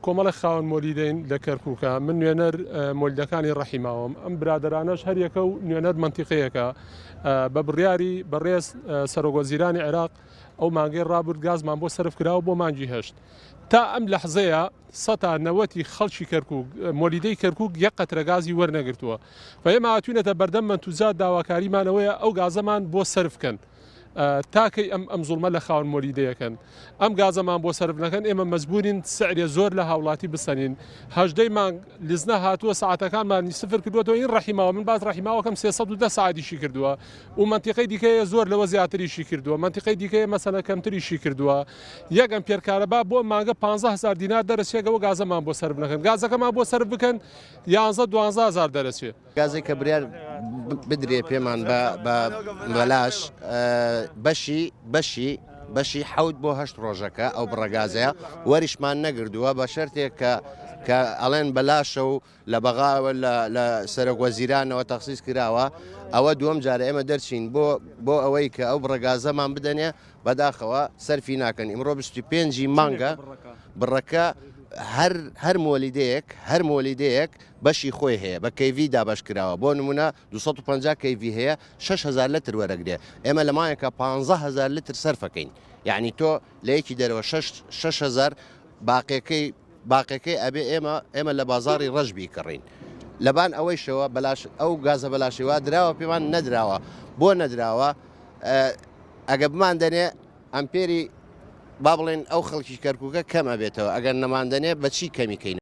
کۆمەڵی خاوەن مۆلیدەین لە کەرکووکە من نوێنەر مۆلیدەکانی ڕەحیماوەم ئەم برادرانەش هەر یەکە و نوێنەر منتیقەیەکە بە بڕیاری بەڕێز سەرۆگۆزیرانی عێراق ئەو مانگەی ڕابرد گازمان بۆ سرف کراوە بۆ مانگی هەشت تا ئەم لەحزەیە 90 خەڵکی کەرکووک مۆلیدەی کەرکووک یەک قەترە گازی وەرنەگرتووە فئێمە هاتوونەتە بەردەم منتوجات داواکاریمانەوەیە ئەو گازەمان بۆ سرفکەن تاکەی ئەم زوڵمە لە خاوەن مۆلیدەیەکەن ئەم گازەمان بۆ سرف نەکەن ئێمە مەجبورین سعرێ زۆر لە هاوڵاتی بسەنین هەژدەی مانگ لیزنە هاتووە ساعتەکانمانی سفر کردوەوە این ڕەحیماوە من باز ڕەحیماوەکەم 310 ساعتیشی کردووە و منتیقەی دیکەیە زۆر لەوە زیاتریشی کردووە منتیقەی دیکەیە مەسەلە کەمتریشی کردووە یەک ئەمپێرکارەبا بۆ مانگە 15000 دینار دەرەچێگەوە گازەمان بۆ سرف نەکەن گازەکەمان بۆ سرف بکەن 11-12000 دەرەچێت گازێک کە بریار بدرێ پێمان بە بەلاش بەشی حەوت بۆ هەشت ڕۆژەکە ئەو بڕەگازەیە وەریشمان نەگردووە بە شەرتێک کە ئەڵێن بەلاشە و لە بەغاوە لە سەرۆکوەزیرانەوە تەخسیس کراوە ئەوە دووەم جارە ئێمە دەرچین بۆ ئەوەی کە ئەو بڕەگازەمان بدەنێ بەداخەوە سەرفی ناکەن ئیمڕۆ 25 مانگە بڕەکە هەر مۆلیدەیەک بەشی خۆی هەیە بە کەیڤی دابش کراوە بۆ نمونە 250 کەیڤی هەیە 6000 لتر وەرەگرێ ئێمە لە مایەکە 15000 لتر سەرفەکەین یعنی تۆ لە یەکی دەرەوە 6000 باقیەکەی ئەبێ ئێمە لە بازاری ڕەش بیکڕین لەبان ئەوەیشەوە ئەو گازە بەلاشیوا دراوە پێمان نەدراوە بۆ نەدراوە ئەگە بمان دەنێ ئەمپێری با بڵێن ئەو خەڵکی کەرکووکە کەمە بێتەوە ئەگەر نەماندنێ بەچی کەمیکەین